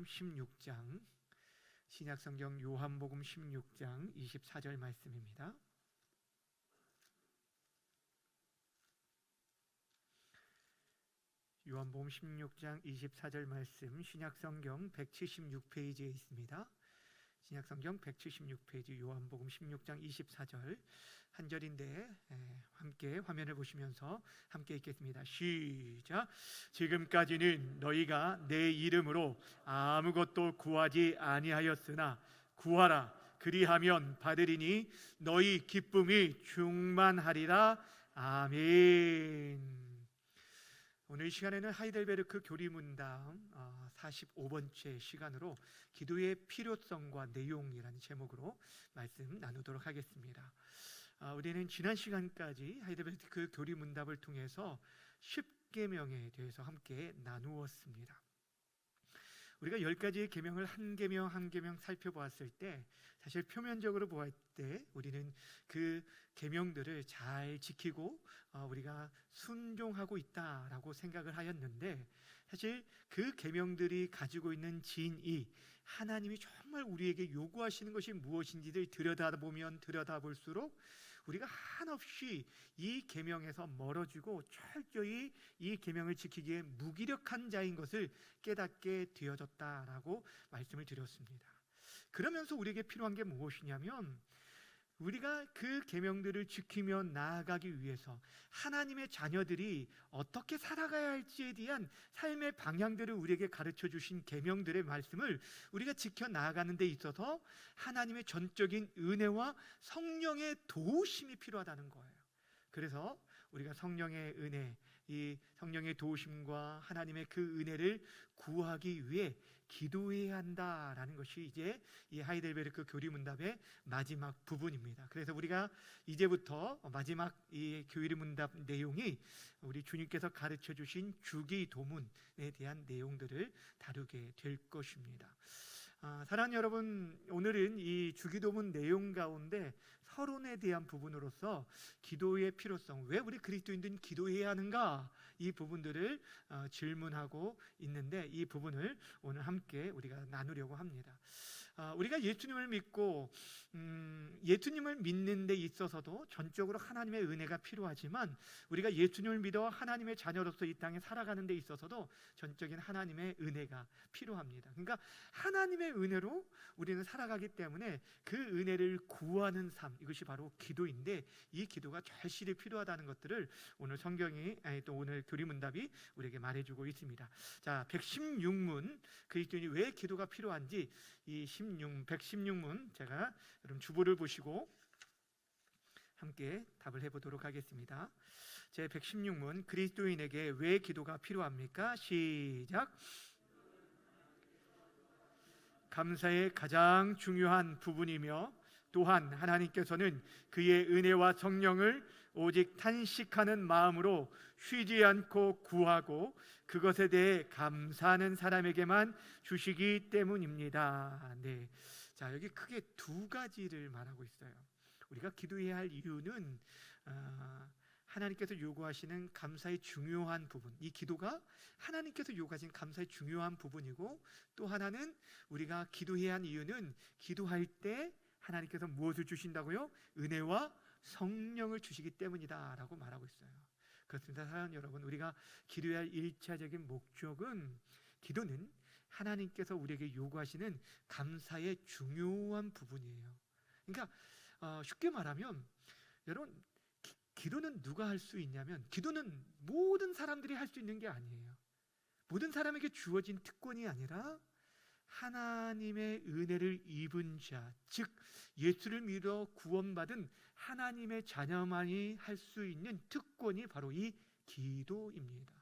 16장, 신약성경 요한복음 16장 24절 말씀입니다. 요한복음 16장 24절 말씀, 신약성경 176페이지에 있습니다. 신약성경 176페이지 요한복음 16장 24절 한 절인데 함께 화면을 보시면서 함께 읽겠습니다. 시작. 지금까지는 너희가 내 이름으로 아무것도 구하지 아니하였으나 구하라, 그리하면 받으리니 너희 기쁨이 충만하리라. 아멘. 오늘 이 시간에는 하이델베르크 교리문답 45번째 시간으로 기도의 필요성과 내용이라는 제목으로 말씀 나누도록 하겠습니다. 우리는 지난 시간까지 하이델베르크 교리문답을 통해서 10계명에 대해서 함께 나누었습니다. 우리가 10가지의 계명을 한 계명 한 계명 살펴보았을 때 사실 표면적으로 보았을 때 우리는 그 계명들을 잘 지키고 우리가 순종하고 있다라고 생각을 하였는데, 사실 그 계명들이 가지고 있는 진이 하나님이 정말 우리에게 요구하시는 것이 무엇인지를 들여다보면 들여다볼수록 우리가 한없이 이 계명에서 멀어지고 철저히 이 계명을 지키기에 무기력한 자인 것을 깨닫게 되어졌다라고 말씀을 드렸습니다. 그러면서 우리에게 필요한 게 무엇이냐면, 우리가 그 계명들을 지키며 나아가기 위해서 하나님의 자녀들이 어떻게 살아가야 할지에 대한 삶의 방향들을 우리에게 가르쳐 주신 계명들의 말씀을 우리가 지켜 나아가는 데 있어서 하나님의 전적인 은혜와 성령의 도우심이 필요하다는 거예요. 그래서 우리가 성령의 은혜, 이 성령의 도우심과 하나님의 그 은혜를 구하기 위해 기도해야 한다라는 것이 이제 이 하이델베르크 교리문답의 마지막 부분입니다. 그래서 우리가 이제부터 마지막 이 교리문답 내용이 우리 주님께서 가르쳐 주신 주기도문에 대한 내용들을 다루게 될 것입니다. 사랑하는 여러분, 오늘은 이 주기도문 내용 가운데 서론에 대한 부분으로서 기도의 필요성, 왜 우리 그리스도인들은 기도해야 하는가, 이 부분들을 질문하고 있는데, 이 부분을 오늘 함께 우리가 나누려고 합니다. 우리가 예수님을 믿고 예수님을 믿는 데 있어서도 전적으로 하나님의 은혜가 필요하지만, 우리가 예수님을 믿어 하나님의 자녀로서 이 땅에 살아가는 데 있어서도 전적인 하나님의 은혜가 필요합니다. 그러니까 하나님의 은혜로 우리는 살아가기 때문에 그 은혜를 구하는 삶, 이것이 바로 기도인데, 이 기도가 절실히 필요하다는 것들을 오늘 성경이 또 오늘 교리문답이 우리에게 말해주고 있습니다. 자, 116문, 그리스도인이 왜 기도가 필요한지 이 116문 제가 여러분 주보를 보시고 함께 답을 해보도록 하겠습니다. 제 116문, 그리스도인에게 왜 기도가 필요합니까? 시작. 감사의 가장 중요한 부분이며, 또한 하나님께서는 그의 은혜와 성령을 오직 탄식하는 마음으로 쉬지 않고 구하고 그것에 대해 감사하는 사람에게만 주시기 때문입니다. 네, 자, 여기 크게 두 가지를 말하고 있어요. 우리가 기도해야 할 이유는 하나님께서 요구하시는 감사의 중요한 부분, 이 기도가 하나님께서 요구하신 감사의 중요한 부분이고, 또 하나는 우리가 기도해야 하는 이유는 기도할 때 하나님께서 무엇을 주신다고요? 은혜와 성령을 주시기 때문이다 라고 말하고 있어요. 그렇습니다. 사랑하는 여러분, 우리가 기도해야 할 1차적인 목적은, 기도는 하나님께서 우리에게 요구하시는 감사의 중요한 부분이에요. 그러니까 쉽게 말하면, 여러분, 기도는 누가 할 수 있냐면, 기도는 모든 사람들이 할 수 있는 게 아니에요. 모든 사람에게 주어진 특권이 아니라 하나님의 은혜를 입은 자, 즉 예수를 믿어 구원받은 하나님의 자녀만이 할 수 있는 특권이 바로 이 기도입니다.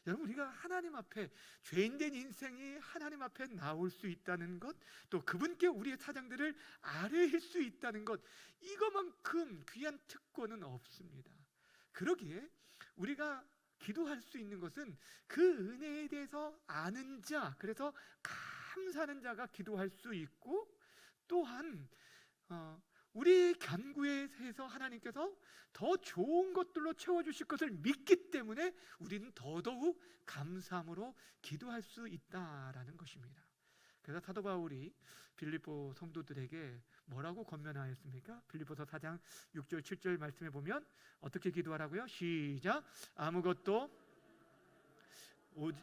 여러분, 우리가 하나님 앞에, 죄인된 인생이 하나님 앞에 나올 수 있다는 것, 또 그분께 우리의 사정들을 아뢰일 수 있다는 것, 이것만큼 귀한 특권은 없습니다. 그러기에 우리가 기도할 수 있는 것은 그 은혜에 대해서 아는 자, 그래서 감사하는 자가 기도할 수 있고, 또한 우리 간구에서 하나님께서 더 좋은 것들로 채워주실 것을 믿기 때문에 우리는 더더욱 감사함으로 기도할 수 있다라는 것입니다. 그래서 사도 바울이 빌립보 성도들에게 뭐라고 권면하였습니까? 빌립보서 4장 6절 7절 말씀에 보면 어떻게 기도하라고요? 시작. 아무것도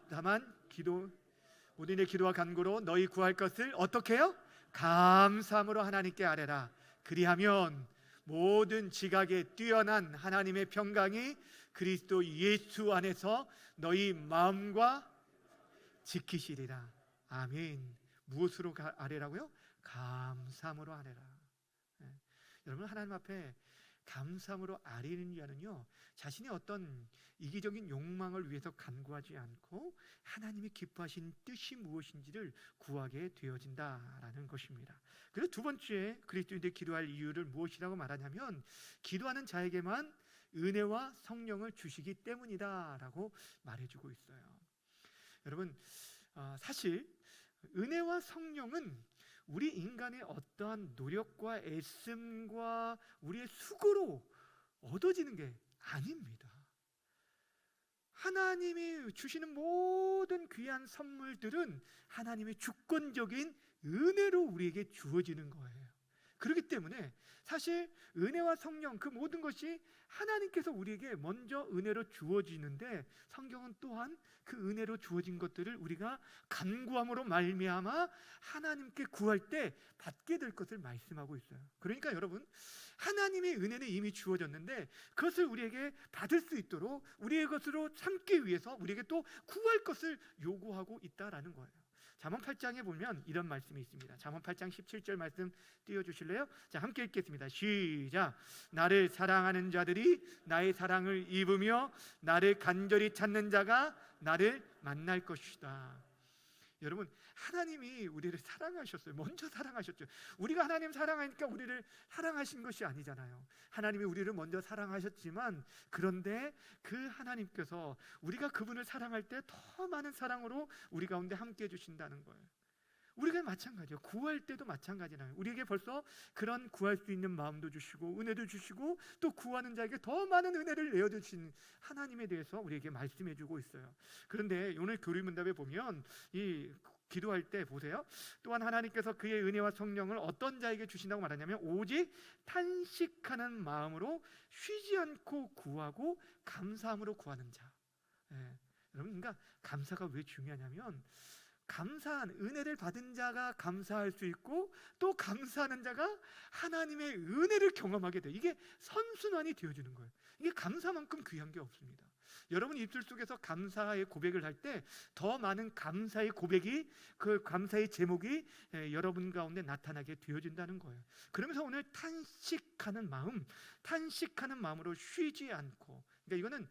다만 모든 일의 기도와 간구로 너희 구할 것을 어떻게 해요? 감사함으로 하나님께 아뢰라. 그리하면 모든 지각에 뛰어난 하나님의 평강이 그리스도 예수 안에서 너희 마음과 지키시리라. 아멘. 무엇으로 아뢰라고요? 감사함으로 아뢰라. 네. 여러분, 하나님 앞에 감사함으로 아뢰는 자는요, 자신의 어떤 이기적인 욕망을 위해서 간구하지 않고 하나님이 기뻐하신 뜻이 무엇인지를 구하게 되어진다라는 것입니다. 그리고 두 번째 그리스도인들이 기도할 이유를 무엇이라고 말하냐면 기도하는 자에게만 은혜와 성령을 주시기 때문이다라고 말해주고 있어요. 여러분, 사실 은혜와 성령은 우리 인간의 어떠한 노력과 애씀과 우리의 수고로 얻어지는 게 아닙니다. 하나님이 주시는 모든 귀한 선물들은 하나님의 주권적인 은혜로 우리에게 주어지는 거예요. 그렇기 때문에 사실 은혜와 성령 그 모든 것이 하나님께서 우리에게 먼저 은혜로 주어지는데 성경은 또한 그 은혜로 주어진 것들을 우리가 간구함으로 말미암아 하나님께 구할 때 받게 될 것을 말씀하고 있어요. 그러니까 여러분, 하나님의 은혜는 이미 주어졌는데 그것을 우리에게 받을 수 있도록 우리의 것으로 삼기 위해서 우리에게 또 구할 것을 요구하고 있다라는 거예요. 잠언 8장에 보면 이런 말씀이 있습니다. 잠언 8장 17절 말씀 띄워주실래요? 자, 함께 읽겠습니다. 시작. 나를 사랑하는 자들이 나의 사랑을 입으며 나를 간절히 찾는 자가 나를 만날 것이다. 여러분, 하나님이 우리를 사랑하셨어요. 먼저 사랑하셨죠. 우리가 하나님 사랑하니까 우리를 사랑하신 것이 아니잖아요. 하나님이 우리를 먼저 사랑하셨지만 그런데 그 하나님께서 우리가 그분을 사랑할 때 더 많은 사랑으로 우리 가운데 함께 해주신다는 거예요. 우리가 마찬가지예요. 구할 때도 마찬가지잖아요. 우리에게 벌써 그런 구할 수 있는 마음도 주시고 은혜도 주시고 또 구하는 자에게 더 많은 은혜를 내어주신 하나님에 대해서 우리에게 말씀해주고 있어요. 그런데 오늘 교리문답에 보면 이 기도할 때 보세요. 또한 하나님께서 그의 은혜와 성령을 어떤 자에게 주신다고 말하냐면 오직 탄식하는 마음으로 쉬지 않고 구하고 감사함으로 구하는 자. 여러분, 그러니까 감사가 왜 중요하냐면 감사한 은혜를 받은 자가 감사할 수 있고 또 감사하는 자가 하나님의 은혜를 경험하게 돼. 이게 선순환이 되어주는 거예요. 이게 감사만큼 귀한 게 없습니다. 여러분 입술 속에서 감사의 고백을 할 때 더 많은 감사의 고백이 그 감사의 제목이 여러분 가운데 나타나게 되어진다는 거예요. 그러면서 오늘 탄식하는 마음으로 쉬지 않고, 그러니까 이거는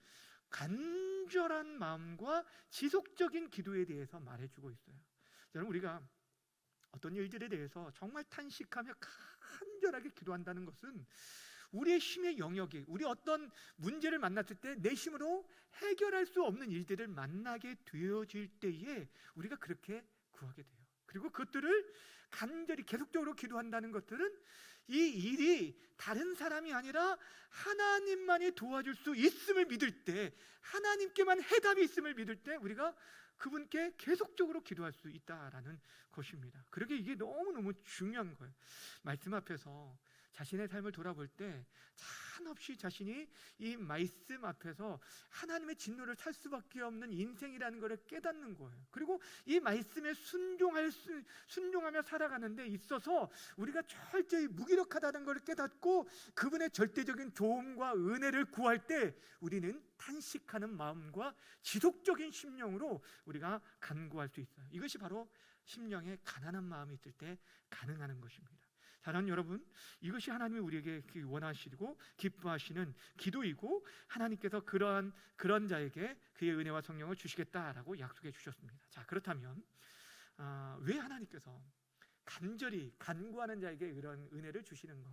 간절한 마음과 지속적인 기도에 대해서 말해주고 있어요. 여러분, 우리가 어떤 일들에 대해서 정말 탄식하며 간절하게 기도한다는 것은 우리의 힘의 영역이 우리 어떤 문제를 만났을 때 내 힘으로 해결할 수 없는 일들을 만나게 되어질 때에 우리가 그렇게 구하게 돼요. 그리고 그것들을 간절히 계속적으로 기도한다는 것들은 이 일이 다른 사람이 아니라 하나님만이 도와줄 수 있음을 믿을 때, 하나님께만 해답이 있음을 믿을 때 우리가 그분께 계속적으로 기도할 수 있다라는 것입니다. 그러게 이게 너무너무 중요한 거예요. 말씀 앞에서 자신의 삶을 돌아볼 때 한없이 자신이 이 말씀 앞에서 하나님의 진노를 살 수밖에 없는 인생이라는 것을 깨닫는 거예요. 그리고 이 말씀에 순종하며 살아가는 데 있어서 우리가 철저히 무기력하다는 것을 깨닫고 그분의 절대적인 도움과 은혜를 구할 때 우리는 탄식하는 마음과 지속적인 심령으로 우리가 간구할 수 있어요. 이것이 바로 심령에 가난한 마음이 있을 때 가능한 것입니다. 사랑하는 여러분, 이것이 하나님이 우리에게 원하시고 기뻐하시는 기도이고 하나님께서 그런 자에게 그의 은혜와 성령을 주시겠다라고 약속해 주셨습니다. 자, 그렇다면 왜 하나님께서 간절히 간구하는 자에게 이런 은혜를 주시는가?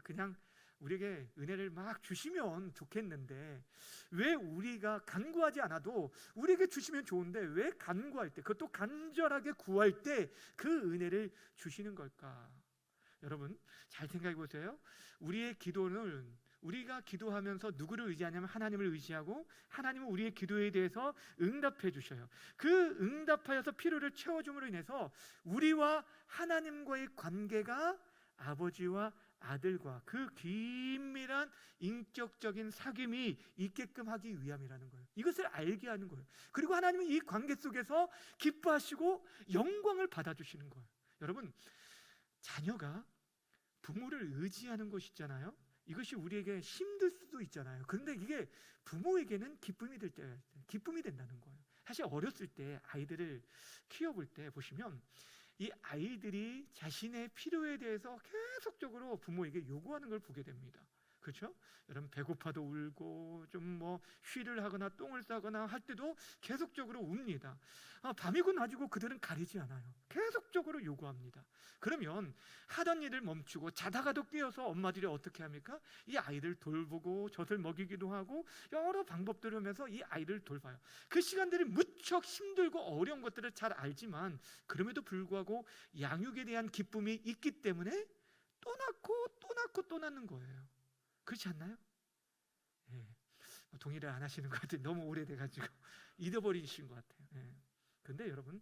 그냥 우리에게 은혜를 막 주시면 좋겠는데 왜 우리가 간구하지 않아도 우리에게 주시면 좋은데 왜 간구할 때, 그것도 간절하게 구할 때 그 은혜를 주시는 걸까? 여러분 잘 생각해 보세요. 우리의 기도는 우리가 기도하면서 누구를 의지하냐면 하나님을 의지하고 하나님은 우리의 기도에 대해서 응답해 주셔요. 그 응답하여서 필요를 채워줌으로 인해서 우리와 하나님과의 관계가 아버지와 아들과 그 긴밀한 인격적인 사귐이 있게끔 하기 위함이라는 거예요. 이것을 알게 하는 거예요. 그리고 하나님은 이 관계 속에서 기뻐하시고 영광을 받아주시는 거예요. 여러분, 자녀가 부모를 의지하는 것이잖아요. 이것이 우리에게 힘들 수도 있잖아요. 그런데 이게 부모에게는 기쁨이 된다는 거예요. 사실 어렸을 때 아이들을 키워볼 때 보시면 이 아이들이 자신의 필요에 대해서 계속적으로 부모에게 요구하는 걸 보게 됩니다. 그렇죠? 여러분, 배고파도 울고 좀 뭐 쉬를 하거나 똥을 싸거나 할 때도 계속적으로 웁니다. 밤이고 낮이고 그들은 가리지 않아요. 계속적으로 요구합니다. 그러면 하던 일을 멈추고 자다가도 깨어서 엄마들이 어떻게 합니까? 이 아이를 돌보고 젖을 먹이기도 하고 여러 방법들을 하면서 이 아이를 돌봐요. 그 시간들이 무척 힘들고 어려운 것들을 잘 알지만 그럼에도 불구하고 양육에 대한 기쁨이 있기 때문에 또 낳고 또 낳고 또 낳는 거예요. 그렇지 않나요? 예. 동의를 안 하시는 것 같아요. 너무 오래돼가지고 잊어버리신 것 같아요. 예. 근데 여러분,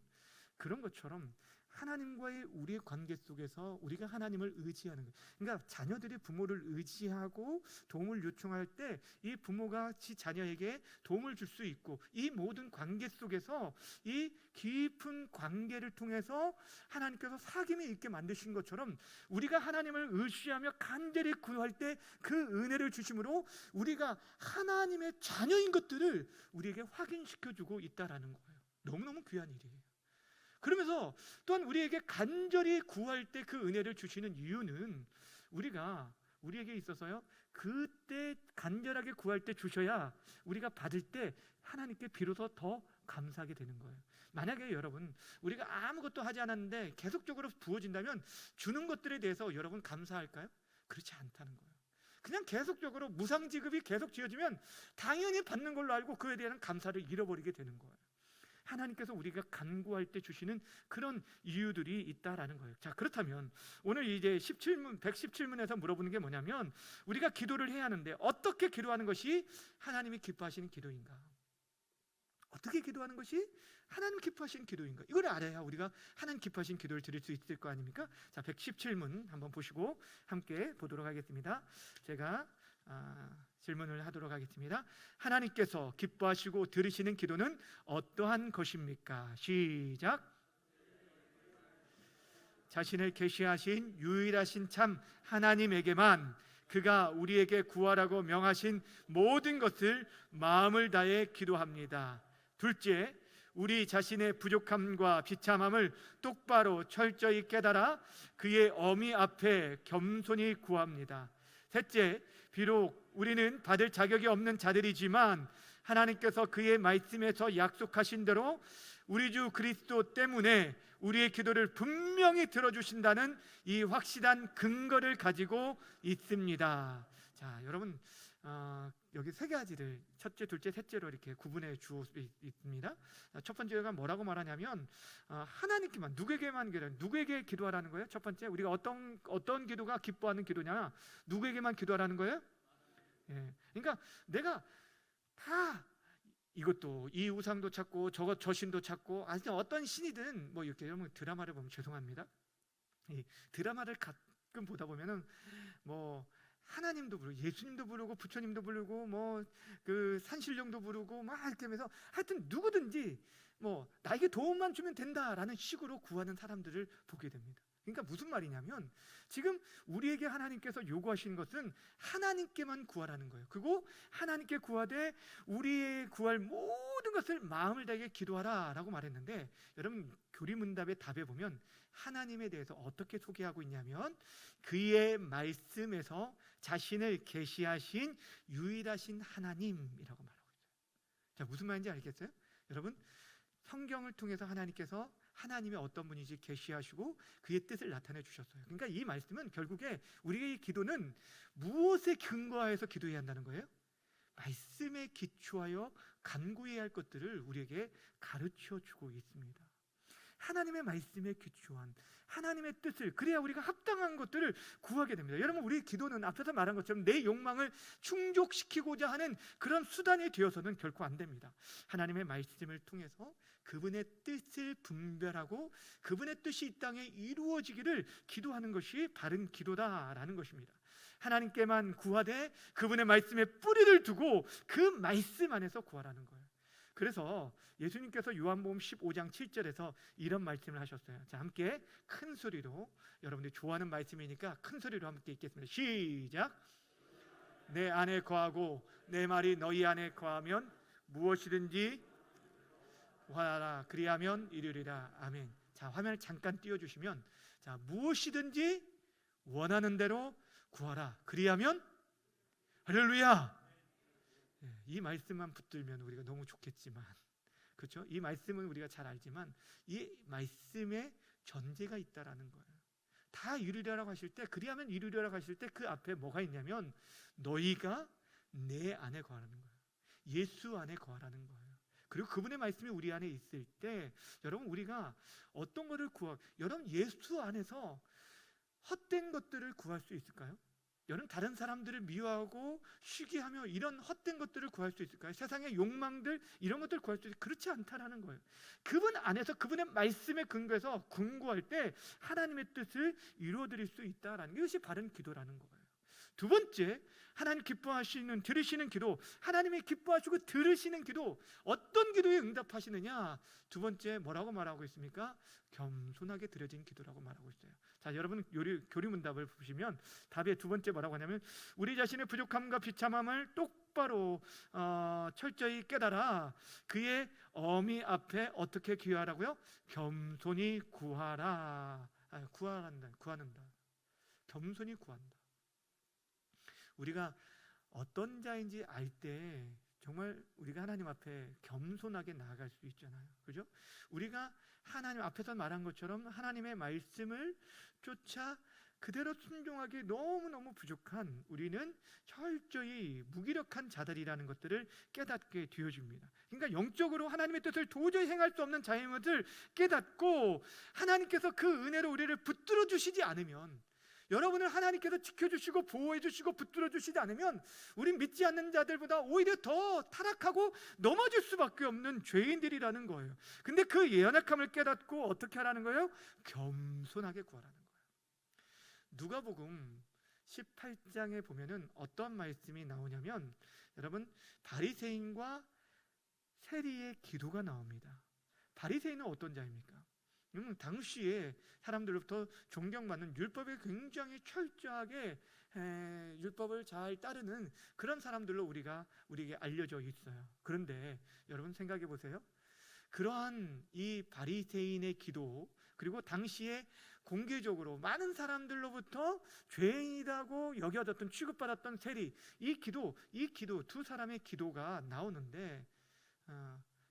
그런 것처럼 하나님과의 우리의 관계 속에서 우리가 하나님을 의지하는 거예요. 그러니까 자녀들이 부모를 의지하고 도움을 요청할 때 이 부모가 자녀에게 도움을 줄 수 있고, 이 모든 관계 속에서 이 깊은 관계를 통해서 하나님께서 사귐이 있게 만드신 것처럼 우리가 하나님을 의지하며 간절히 구할 때 그 은혜를 주심으로 우리가 하나님의 자녀인 것들을 우리에게 확인시켜주고 있다라는 거예요. 너무너무 귀한 일이에요. 그러면서 또한 우리에게 간절히 구할 때 그 은혜를 주시는 이유는 우리에게 있어서요, 그때 간절하게 구할 때 주셔야 우리가 받을 때 하나님께 비로소 더 감사하게 되는 거예요. 만약에 여러분, 우리가 아무것도 하지 않았는데 계속적으로 부어진다면 주는 것들에 대해서 여러분 감사할까요? 그렇지 않다는 거예요. 그냥 계속적으로 무상지급이 계속 지어지면 당연히 받는 걸로 알고 그에 대한 감사를 잃어버리게 되는 거예요. 하나님께서 우리가 간구할 때 주시는 그런 이유들이 있다라는 거예요. 자, 그렇다면 오늘 이제 117문에서 물어보는 게 뭐냐면, 우리가 기도를 해야 하는데 어떻게 기도하는 것이 하나님이 기뻐하시는 기도인가? 어떻게 기도하는 것이 하나님 기뻐하시는 기도인가? 이걸 알아야 우리가 하나님 기뻐하시는 기도를 드릴 수 있을 거 아닙니까? 자, 117문 한번 보시고 함께 보도록 하겠습니다. 제가 질문을 하도록 하겠습니다. 하나님께서 기뻐하시고 들으시는 기도는 어떠한 것입니까? 시작. 자신을 계시하신 유일하신 참 하나님에게만 그가 우리에게 구하라고 명하신 모든 것을 마음을 다해 기도합니다. 둘째, 우리 자신의 부족함과 비참함을 똑바로 철저히 깨달아 그의 어미 앞에 겸손히 구합니다. 셋째, 비록 우리는 받을 자격이 없는 자들이지만 하나님께서 그의 말씀에서 약속하신 대로 우리 주 그리스도 때문에 우리의 기도를 분명히 들어주신다는 이 확실한 근거를 가지고 있습니다. 자, 여러분, 여기 세 가지를 첫째, 둘째, 셋째로 이렇게 구분해 주고 있습니다. 첫 번째가 뭐라고 말하냐면 하나님께만, 누구에게 기도하라는 거예요? 첫 번째, 우리가 어떤 기도가 기뻐하는 기도냐? 누구에게만 기도하라는 거예요? 예. 그러니까 내가 다 이것도 이 우상도 찾고 저 신도 찾고, 어떤 신이든 뭐 이렇게 여러분 드라마를 보면 죄송합니다. 이 드라마를 가끔 보다 보면은 뭐 하나님도 부르고 예수님도 부르고 부처님도 부르고 뭐 그 산신령도 부르고 막 이렇게 하면서 하여튼 누구든지 뭐 나에게 도움만 주면 된다라는 식으로 구하는 사람들을 보게 됩니다. 그러니까 무슨 말이냐면 지금 우리에게 하나님께서 요구하시는 것은 하나님께만 구하라는 거예요. 그리고 하나님께 구하되 우리의 구할 모든 것을 마음을 다해 기도하라 라고 말했는데, 여러분 교리문답의 답에 보면 하나님에 대해서 어떻게 소개하고 있냐면 그의 말씀에서 자신을 계시하신 유일하신 하나님이라고 말하고 있어요. 자, 무슨 말인지 알겠어요? 여러분, 성경을 통해서 하나님께서 하나님이 어떤 분인지 계시하시고 그의 뜻을 나타내 주셨어요. 그러니까 이 말씀은 결국에 우리의 기도는 무엇에 근거해서 기도해야 한다는 거예요? 말씀에 기초하여 간구해야 할 것들을 우리에게 가르쳐 주고 있습니다. 하나님의 말씀에 기초한 하나님의 뜻을, 그래야 우리가 합당한 것들을 구하게 됩니다. 여러분, 우리 기도는 앞에서 말한 것처럼 내 욕망을 충족시키고자 하는 그런 수단이 되어서는 결코 안 됩니다. 하나님의 말씀을 통해서 그분의 뜻을 분별하고 그분의 뜻이 이 땅에 이루어지기를 기도하는 것이 바른 기도다라는 것입니다. 하나님께만 구하되 그분의 말씀에 뿌리를 두고 그 말씀 안에서 구하라는 거예요. 그래서 예수님께서 요한복음 15장 7절에서 이런 말씀을 하셨어요. 자, 함께 큰 소리로, 여러분들이 좋아하는 말씀이니까 큰 소리로 함께 읽겠습니다. 시작. 내 안에 거하고 내 말이 너희 안에 거하면 무엇이든지 구하라, 그리하면 이루리라. 아멘. 자, 화면을 잠깐 띄워주시면, 자, 무엇이든지 원하는 대로 구하라, 그리하면, 할렐루야. 이 말씀만 붙들면 우리가 너무 좋겠지만, 그렇죠? 이 말씀은 우리가 잘 알지만 이 말씀에 전제가 있다라는 거예요. 다 이루리라고 하실 때, 그리하면 이루리라고 하실 때 그 앞에 뭐가 있냐면 너희가 내 안에 거하라는 거예요. 예수 안에 거하라는 거예요. 그리고 그분의 말씀이 우리 안에 있을 때, 여러분, 우리가 어떤 것을 여러분, 예수 안에서 헛된 것들을 구할 수 있을까요? 여러분, 다른 사람들을 미워하고 시기하며 이런 헛된 것들을 구할 수 있을까요? 세상의 욕망들, 이런 것들을 구할 수 있을까요? 그렇지 않다라는 거예요. 그분 안에서 그분의 말씀에 근거해서 궁구할 때 하나님의 뜻을 이루어드릴 수 있다라는 것이 바른 기도라는 거예요. 두 번째, 하나님 기뻐하시는, 들으시는 기도, 하나님이 기뻐하시고 들으시는 기도, 어떤 기도에 응답하시느냐? 두 번째 뭐라고 말하고 있습니까? 겸손하게 드려진 기도라고 말하고 있어요. 자, 여러분, 교리문답을 보시면 답의 두 번째 뭐라고 하냐면, 우리 자신의 부족함과 비참함을 똑바로 철저히 깨달아 그의 어미 앞에 어떻게 기하라고요? 겸손히 구하라. 구하는다. 겸손히 구한다. 우리가 어떤 자인지 알 때 정말 우리가 하나님 앞에 겸손하게 나아갈 수 있잖아요. 그죠? 우리가 하나님 앞에서 말한 것처럼 하나님의 말씀을 쫓아 그대로 순종하기 너무너무 부족한 우리는 철저히 무기력한 자들이라는 것들을 깨닫게 되어집니다. 그러니까 영적으로 하나님의 뜻을 도저히 행할 수 없는 자인 것을 깨닫고, 하나님께서 그 은혜로 우리를 붙들어 주시지 않으면, 여러분을 하나님께서 지켜주시고 보호해주시고 붙들어주시지 않으면 우린 믿지 않는 자들보다 오히려 더 타락하고 넘어질 수밖에 없는 죄인들이라는 거예요. 근데 그 연약함을 깨닫고 어떻게 하라는 거예요? 겸손하게 구하라는 거예요. 누가복음 18장에 보면은 어떤 말씀이 나오냐면, 여러분, 바리새인과 세리의 기도가 나옵니다. 바리새인은 어떤 자입니까? 당시에 사람들로부터 존경받는, 율법에 굉장히 철저하게 율법을 잘 따르는 그런 사람들로 우리에게 알려져 있어요. 그런데 여러분 생각해 보세요. 그러한 이 바리새인의 기도, 그리고 당시에 공개적으로 많은 사람들로부터 죄인이라고 여겨졌던, 취급받았던 세리, 이 기도 두 사람의 기도가 나오는데,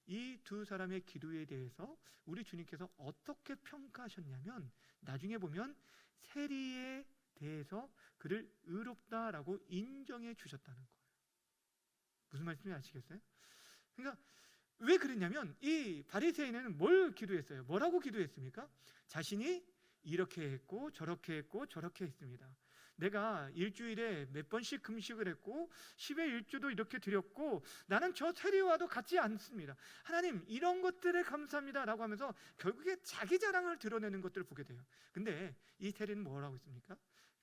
이 두 사람의 기도에 대해서 우리 주님께서 어떻게 평가하셨냐면, 나중에 보면 세리에 대해서 그를 의롭다라고 인정해 주셨다는 거예요. 무슨 말씀인지 아시겠어요? 그러니까 왜 그랬냐면, 이 바리새인은 뭘 기도했어요? 뭐라고 기도했습니까? 자신이 이렇게 했고 저렇게 했고 저렇게 했습니다. 내가 일주일에 몇 번씩 금식을 했고 10의 1주도 이렇게 드렸고 나는 저 세리와도 같지 않습니다. 하나님, 이런 것들에 감사합니다 라고 하면서 결국에 자기 자랑을 드러내는 것들을 보게 돼요. 근데 이 세리는 뭐라고 했습니까?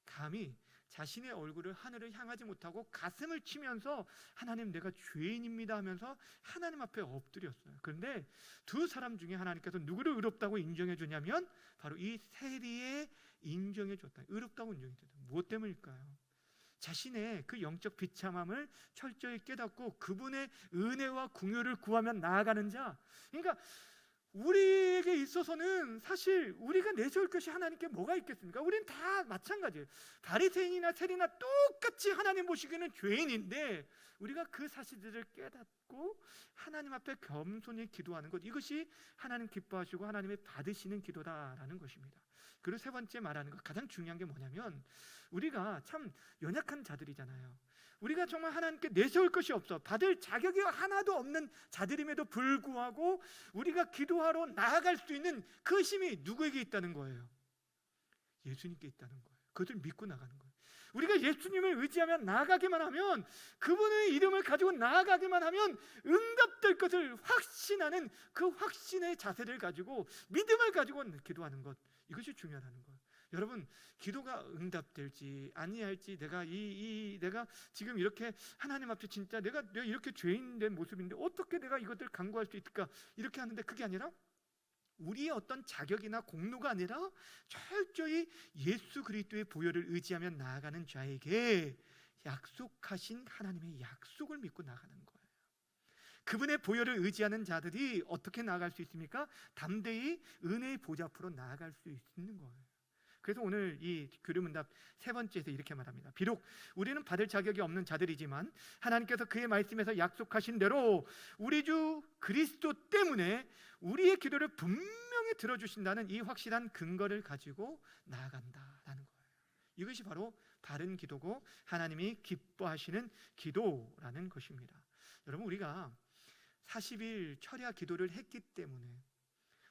감히 자신의 얼굴을 하늘을 향하지 못하고 가슴을 치면서 하나님, 내가 죄인입니다 하면서 하나님 앞에 엎드렸어요. 그런데 두 사람 중에 하나님께서 누구를 의롭다고 인정해 주냐면 바로 이 세리의 인정해 줬다. 의롭다고 인정해 줬다. 무엇 때문일까요? 자신의 그 영적 비참함을 철저히 깨닫고 그분의 은혜와 궁유를 구하며 나아가는 자. 그러니까 우리에게 있어서는 사실 우리가 내세울 것이 하나님께 뭐가 있겠습니까? 우리는 다 마찬가지예요. 바리새인이나 세리나 똑같이 하나님 보시기에는 죄인인데, 우리가 그 사실들을 깨닫고 하나님 앞에 겸손히 기도하는 것, 이것이 하나님 기뻐하시고 하나님의 받으시는 기도다라는 것입니다. 그리고 세 번째 말하는 것, 가장 중요한 게 뭐냐면, 우리가 참 연약한 자들이잖아요. 우리가 정말 하나님께 내세울 것이 없어 받을 자격이 하나도 없는 자들임에도 불구하고 우리가 기도하러 나아갈 수 있는 그 힘이 누구에게 있다는 거예요? 예수님께 있다는 거예요. 그것을 믿고 나가는 거예요. 우리가 예수님을 의지하며 나아가기만 하면, 그분의 이름을 가지고 나아가기만 하면 응답될 것을 확신하는 그 확신의 자세를 가지고, 믿음을 가지고 기도하는 것, 이것이 중요하다는 거예요. 여러분, 기도가 응답될지 아니할지, 내가 지금 이렇게 하나님 앞에 진짜 내가 이렇게 죄인된 모습인데 어떻게 내가 이것들 간구할 수 있을까, 이렇게 하는데, 그게 아니라 우리의 어떤 자격이나 공로가 아니라 철저히 예수 그리스도의 보혈을 의지하며 나아가는 자에게 약속하신 하나님의 약속을 믿고 나가는 거예요. 그분의 보혈을 의지하는 자들이 어떻게 나아갈 수 있습니까? 담대히 은혜의 보좌 앞으로 나아갈 수 있는 거예요. 그래서 오늘 이 교류문답 세 번째에서 이렇게 말합니다. 비록 우리는 받을 자격이 없는 자들이지만 하나님께서 그의 말씀에서 약속하신 대로 우리 주 그리스도 때문에 우리의 기도를 분명히 들어주신다는 이 확실한 근거를 가지고 나아간다라는 거예요. 이것이 바로 바른 기도고 하나님이 기뻐하시는 기도라는 것입니다. 여러분, 우리가 40일 철야 기도를 했기 때문에,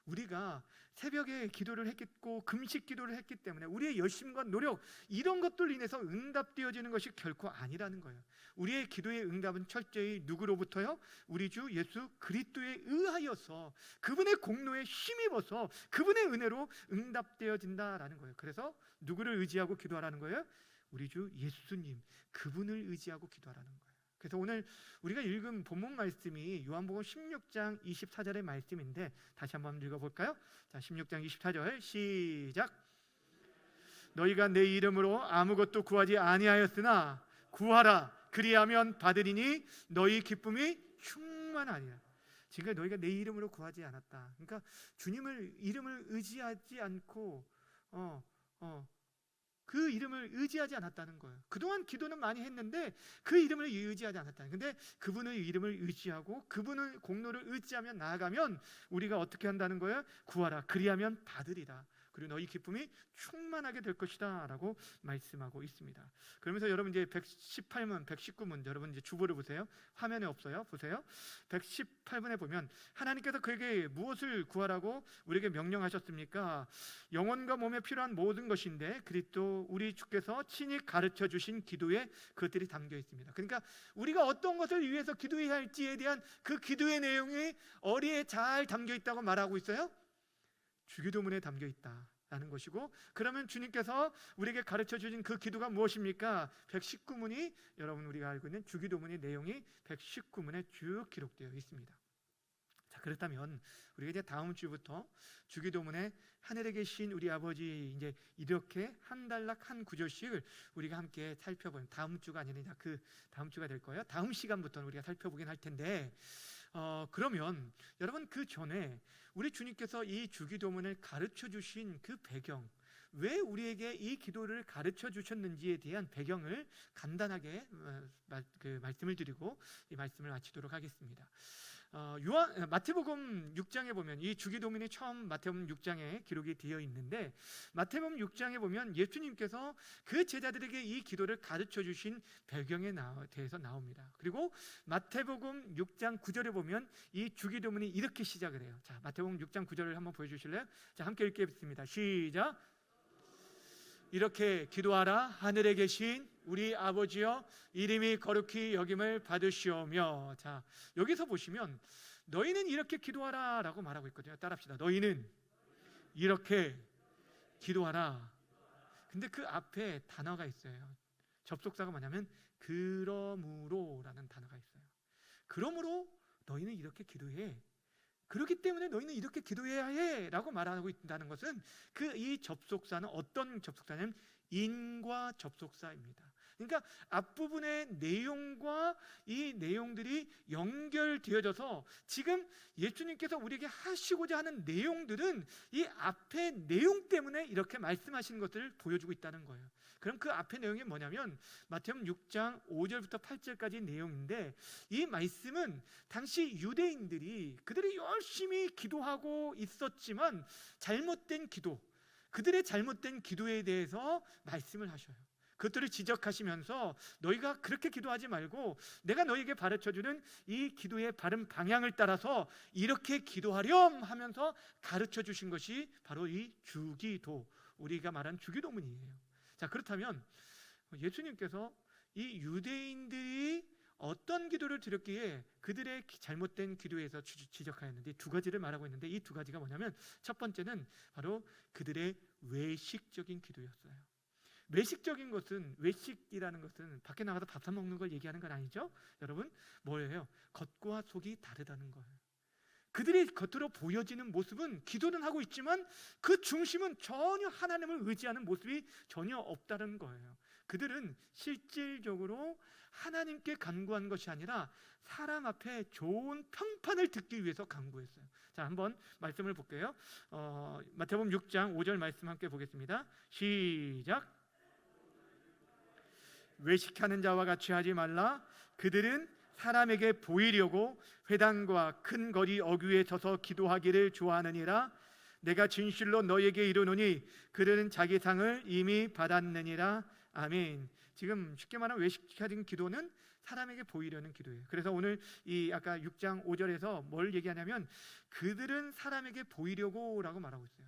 우리가 새벽에 기도를 했고 금식 기도를 했기 때문에 우리의 열심과 노력, 이런 것들 인해서 응답되어지는 것이 결코 아니라는 거예요. 우리의 기도의 응답은 철저히 누구로부터요? 우리 주 예수 그리스도에 의하여서, 그분의 공로에 힘입어서 그분의 은혜로 응답되어진다라는 거예요. 그래서 누구를 의지하고 기도하라는 거예요? 우리 주 예수님, 그분을 의지하고 기도하라는 거예요. 그래서 오늘 우리가 읽은 본문 말씀이 요한복음 16장 24절의 말씀인데, 다시 한번 읽어볼까요? 자, 16장 24절 시작. 너희가 내 이름으로 아무것도 구하지 아니하였으나 구하라, 그리하면 받으리니 너희 기쁨이 충만하니라. 지금 너희가 내 이름으로 구하지 않았다. 그러니까 주님을 이름을 의지하지 않고 그 이름을 의지하지 않았다는 거예요. 그동안 기도는 많이 했는데 그 이름을 의지하지 않았다는 거예요. 근데 그분의 이름을 의지하고 그분의 공로를 의지하며 나아가면 우리가 어떻게 한다는 거예요? 구하라, 그리하면 받으리라. 그리고 너희 기쁨이 충만하게 될 것이다 라고 말씀하고 있습니다. 그러면서 여러분 이제 118문, 119문, 여러분 이제 주보를 보세요. 화면에 없어요. 보세요. 118문에 보면 하나님께서 그에게 무엇을 구하라고 우리에게 명령하셨습니까? 영혼과 몸에 필요한 모든 것인데 그리스도 우리 주께서 친히 가르쳐 주신 기도에 그것들이 담겨 있습니다. 그러니까 우리가 어떤 것을 위해서 기도해야 할지에 대한 그 기도의 내용이 어디에 잘 담겨 있다고 말하고 있어요? 주기도문에 담겨 있다라는 것이고, 그러면 주님께서 우리에게 가르쳐 주신 그 기도가 무엇입니까? 119문이, 여러분 우리가 알고 있는 주기도문의 내용이 119문에 쭉 기록되어 있습니다. 자, 그렇다면 우리가 이제 다음 주부터 주기도문에 하늘에 계신 우리 아버지, 이제 이렇게 한 단락 한 구절씩을 우리가 함께 살펴보는, 다음 주가 아니라 그 다음 주가 될 거예요. 다음 시간부터는 우리가 살펴보긴 할 텐데, 그러면 여러분, 그 전에 우리 주님께서 이 주기도문을 가르쳐 주신 그 배경, 왜 우리에게 이 기도를 가르쳐 주셨는지에 대한 배경을 간단하게 말씀을 드리고 이 말씀을 마치도록 하겠습니다. 마태복음 6장에 보면 이 주기도문이 처음 마태복음 6장에 기록이 되어 있는데, 마태복음 6장에 보면 예수님께서 그 제자들에게 이 기도를 가르쳐 주신 배경에 대해서 나옵니다. 그리고 마태복음 6장 9절에 보면 이 주기도문이 이렇게 시작을 해요. 자, 마태복음 6장 9절을 한번 보여주실래요? 자, 함께 읽겠습니다. 시작. 이렇게 기도하라. 하늘에 계신 우리 아버지여, 이름이 거룩히 여김을 받으시오며. 자, 여기서 보시면 너희는 이렇게 기도하라 라고 말하고 있거든요. 따라합시다. 너희는 이렇게 기도하라. 근데 그 앞에 단어가 있어요. 접속사가 뭐냐면 그러므로 라는 단어가 있어요. 그러므로 너희는 이렇게 기도해. 그렇기 때문에 너희는 이렇게 기도해야 해 라고 말하고 있다는 것은, 이 접속사는 어떤 접속사냐면 인과 접속사입니다. 그러니까 앞부분의 내용과 이 내용들이 연결되어져서 지금 예수님께서 우리에게 하시고자 하는 내용들은 이 앞의 내용 때문에 이렇게 말씀하시는 것을 보여주고 있다는 거예요. 그럼 그 앞의 내용이 뭐냐면 마태복음 6장 5절부터 8절까지 내용인데, 이 말씀은 당시 유대인들이 그들이 열심히 기도하고 있었지만 잘못된 기도, 그들의 잘못된 기도에 대해서 말씀을 하셔요. 그것들을 지적하시면서 너희가 그렇게 기도하지 말고 내가 너희에게 가르쳐주는 이 기도의 바른 방향을 따라서 이렇게 기도하렴 하면서 가르쳐 주신 것이 바로 이 주기도, 우리가 말한 주기도문이에요. 자, 그렇다면 예수님께서 이 유대인들이 어떤 기도를 드렸기에 그들의 잘못된 기도에서 지적하였는데 두 가지를 말하고 있는데, 이 두 가지가 뭐냐면 첫 번째는 바로 그들의 외식적인 기도였어요. 외식적인 것은, 외식이라는 것은 밖에 나가서 밥 사 먹는 걸 얘기하는 건 아니죠. 여러분, 뭐예요? 겉과 속이 다르다는 거예요. 그들이 겉으로 보여지는 모습은 기도는 하고 있지만 그 중심은 전혀 하나님을 의지하는 모습이 전혀 없다는 거예요. 그들은 실질적으로 하나님께 간구한 것이 아니라 사람 앞에 좋은 평판을 듣기 위해서 간구했어요. 자, 한번 말씀을 볼게요. 마태복음 6장 5절 말씀 함께 보겠습니다. 시작. 외식하는 자와 같이 하지 말라. 그들은 사람에게 보이려고 회당과 큰 거리 어귀에 서서 기도하기를 좋아하느니라. 내가 진실로 너희에게 이르노니 그들은 자기 상을 이미 받았느니라. 아멘. 지금 쉽게 말하면 외식적인 기도는 사람에게 보이려는 기도예요. 그래서 오늘 이 아까 6장 5절에서 뭘 얘기하냐면 그들은 사람에게 보이려고 라고 말하고 있어요.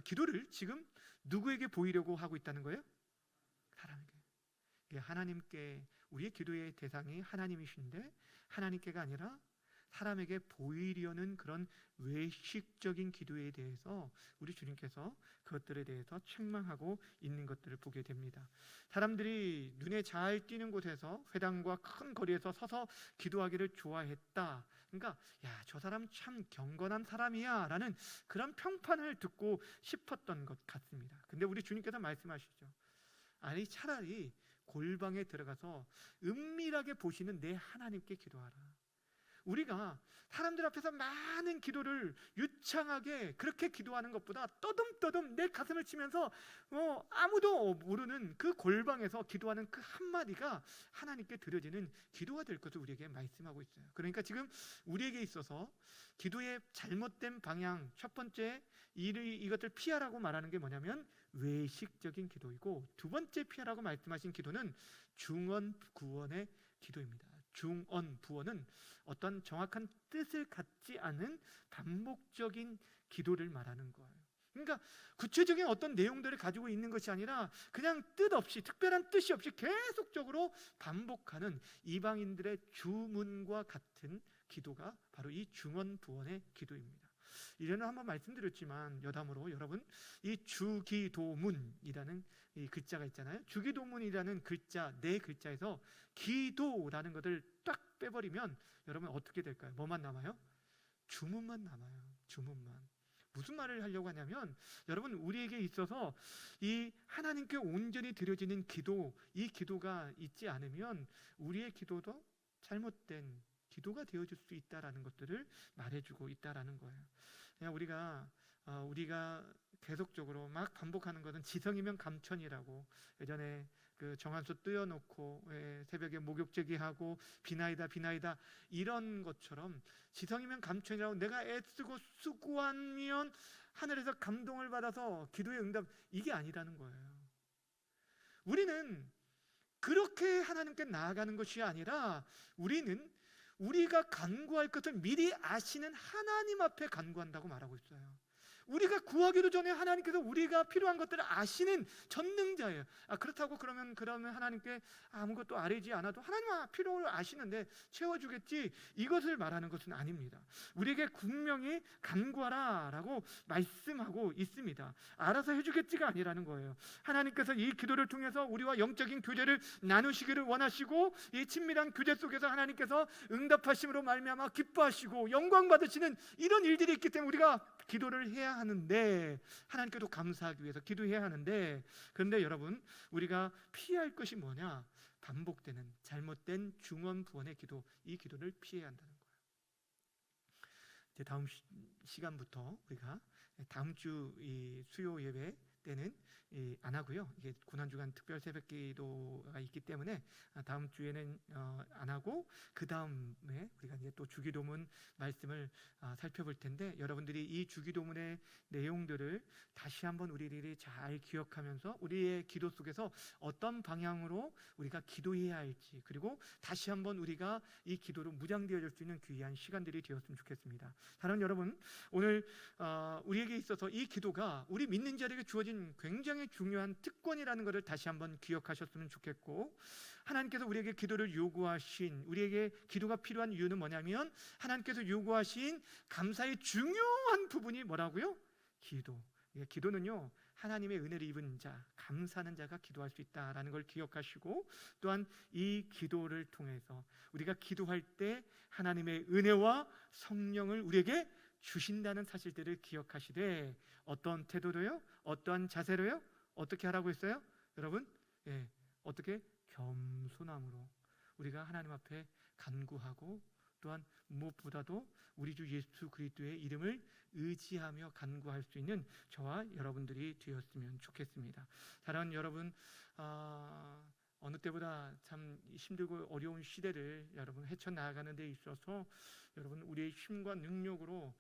기도를 지금 누구에게 보이려고 하고 있다는 거예요? 사람에게. 하나님께, 우리의 기도의 대상이 하나님이신데 하나님께가 아니라 사람에게 보이려는 그런 외식적인 기도에 대해서 우리 주님께서 그것들에 대해서 책망하고 있는 것들을 보게 됩니다. 사람들이 눈에 잘 띄는 곳에서 회당과 큰 거리에서 서서 기도하기를 좋아했다. 그러니까 야, 저 사람 참 경건한 사람이야 라는 그런 평판을 듣고 싶었던 것 같습니다. 근데 우리 주님께서 말씀하시죠. 아니, 차라리 골방에 들어가서 은밀하게 보시는 내 하나님께 기도하라. 우리가 사람들 앞에서 많은 기도를 유창하게 그렇게 기도하는 것보다 떠듬떠듬 내 가슴을 치면서 아무도 모르는 그 골방에서 기도하는 그 한마디가 하나님께 드려지는 기도가 될 것을 우리에게 말씀하고 있어요. 그러니까 지금 우리에게 있어서 기도의 잘못된 방향, 첫 번째 이것들 피하라고 말하는 게 뭐냐면 외식적인 기도이고, 두 번째 피하라고 말씀하신 기도는 중언부언의 기도입니다. 중언부언은 어떤 정확한 뜻을 갖지 않은 반복적인 기도를 말하는 거예요. 그러니까 구체적인 어떤 내용들을 가지고 있는 것이 아니라 그냥 뜻 없이, 특별한 뜻이 없이 계속적으로 반복하는 이방인들의 주문과 같은 기도가 바로 이 중언부언의 기도입니다. 이전에 한번 말씀드렸지만 여담으로 여러분, 이 주기도문이라는 이 글자가 있잖아요. 주기도문이라는 글자, 네 글자에서 기도라는 것을 딱 빼버리면 여러분 어떻게 될까요? 뭐만 남아요? 주문만 남아요. 주문만. 무슨 말을 하려고 하냐면 여러분, 우리에게 있어서 이 하나님께 온전히 드려지는 기도, 이 기도가 있지 않으면 우리의 기도도 잘못된 기도가 되어질 수 있다라는 것들을 말해주고 있다라는 거예요. 그냥 우리가 계속적으로 막 반복하는 것은 지성이면 감천이라고, 예전에 그 정한수 띄워놓고 새벽에 목욕제기하고 비나이다 이런 것처럼 지성이면 감천이라고 내가 애쓰고 수고하면 하늘에서 감동을 받아서 기도의 응답, 이게 아니라는 거예요. 우리는 그렇게 하나님께 나아가는 것이 아니라 우리는 우리가 간구할 것을 미리 아시는 하나님 앞에 간구한다고 말하고 있어요. 우리가 구하기도 전에 하나님께서 우리가 필요한 것들을 아시는 전능자예요. 그렇다고 그러면 하나님께 아무것도 아뢰지 않아도 하나님 필요를 아시는데 채워주겠지, 이것을 말하는 것은 아닙니다. 우리에게 분명히 간구하라 라고 말씀하고 있습니다. 알아서 해주겠지가 아니라는 거예요. 하나님께서 이 기도를 통해서 우리와 영적인 교제를 나누시기를 원하시고, 이 친밀한 교제 속에서 하나님께서 응답하심으로 말미암아 기뻐하시고 영광 받으시는 이런 일들이 있기 때문에 우리가 기도를 해야 하는데, 하나님께도 감사하기 위해서 기도해야 하는데, 그런데 여러분, 우리가 피할 것이 뭐냐? 반복되는 잘못된 중언부언의 기도, 이 기도를 피해야 한다는 거예요. 이제 다음 시간부터 우리가 다음 주 이 수요 예배 때는 안 하고요. 이게 고난주간 특별 새벽기도가 있기 때문에 다음 주에는 안 하고 그 다음에 우리가 이제 또 주기도문 말씀을 살펴볼 텐데, 여러분들이 이 주기도문의 내용들을 다시 한번 우리들이 잘 기억하면서 우리의 기도 속에서 어떤 방향으로 우리가 기도해야 할지, 그리고 다시 한번 우리가 이 기도로 무장되어질 수 있는 귀한 시간들이 되었으면 좋겠습니다. 사랑하는 여러분, 오늘 우리에게 있어서 이 기도가 우리 믿는 자에게 주어진 굉장히 중요한 특권이라는 것을 다시 한번 기억하셨으면 좋겠고, 하나님께서 우리에게 기도를 요구하신, 우리에게 기도가 필요한 이유는 뭐냐면 하나님께서 요구하신 감사의 중요한 부분이 뭐라고요? 기도. 기도는요, 하나님의 은혜를 입은 자, 감사하는 자가 기도할 수 있다라는 걸 기억하시고, 또한 이 기도를 통해서 우리가 기도할 때 하나님의 은혜와 성령을 우리에게 주신다는 사실들을 기억하시되, 어떤 태도로요? 어떠한 자세로요? 어떻게 하라고 했어요? 여러분, 어떻게? 겸손함으로 우리가 하나님 앞에 간구하고, 또한 무엇보다도 우리 주 예수 그리스도의 이름을 의지하며 간구할 수 있는 저와 여러분들이 되었으면 좋겠습니다. 사랑하는 여러분, 어느 때보다 참 힘들고 어려운 시대를 여러분 헤쳐나가는 데 있어서 여러분 우리의 힘과 능력으로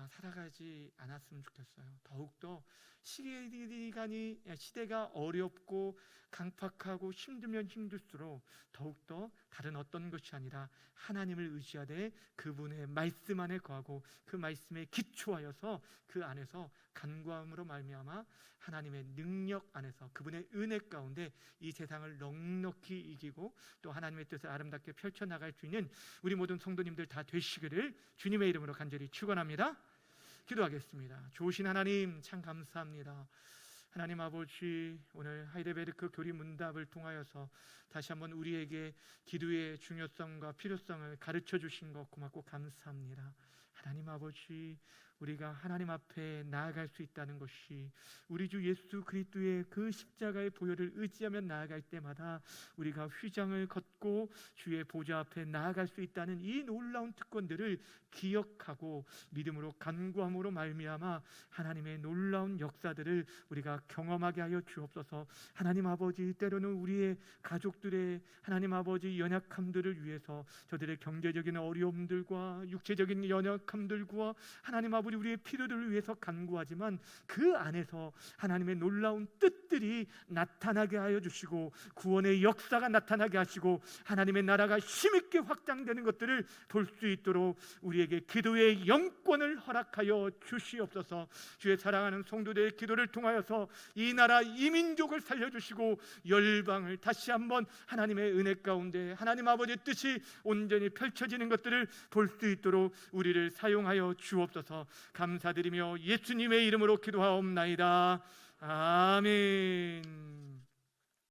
살아가지 않았으면 좋겠어요. 더욱더 시대가 어렵고 강팍하고 힘들면 힘들수록 더욱더 다른 어떤 것이 아니라 하나님을 의지하되 그분의 말씀 안에 거하고 그 말씀에 기초하여서 그 안에서 간구함으로 말미암아 하나님의 능력 안에서 그분의 은혜 가운데 이 세상을 넉넉히 이기고 또 하나님의 뜻을 아름답게 펼쳐나갈 수 있는 우리 모든 성도님들 다 되시기를 주님의 이름으로 간절히 축원합니다. 기도하겠습니다. 좋으신 하나님, 참 감사합니다. 하나님 아버지, 오늘 하이델베르크 교리 문답을 통하여서 다시 한번 우리에게 기도의 중요성과 필요성을 가르쳐 주신 것 고맙고 감사합니다. 하나님 아버지, 우리가 하나님 앞에 나아갈 수 있다는 것이 우리 주 예수 그리스도의 그 십자가의 보혈을 의지하며 나아갈 때마다 우리가 휘장을 걷고 주의 보좌 앞에 나아갈 수 있다는 이 놀라운 특권들을 기억하고 믿음으로 간구함으로 말미암아 하나님의 놀라운 역사들을 우리가 경험하게 하여 주옵소서. 하나님 아버지, 때로는 우리의 가족들의 하나님 아버지 연약함들을 위해서 저들의 경제적인 어려움들과 육체적인 연약함들과 하나님 아버지 우리의 필요들을 위해서 간구하지만 그 안에서 하나님의 놀라운 뜻들이 나타나게 하여 주시고 구원의 역사가 나타나게 하시고 하나님의 나라가 힘있게 확장되는 것들을 볼 수 있도록 우리에게 기도의 영권을 허락하여 주시옵소서. 주의 사랑하는 성도들의 기도를 통하여서 이 나라 이 민족을 살려주시고 열방을 다시 한번 하나님의 은혜 가운데 하나님 아버지의 뜻이 온전히 펼쳐지는 것들을 볼 수 있도록 우리를 사용하여 주옵소서. 감사드리며 예수님의 이름으로 기도하옵나이다. 아멘.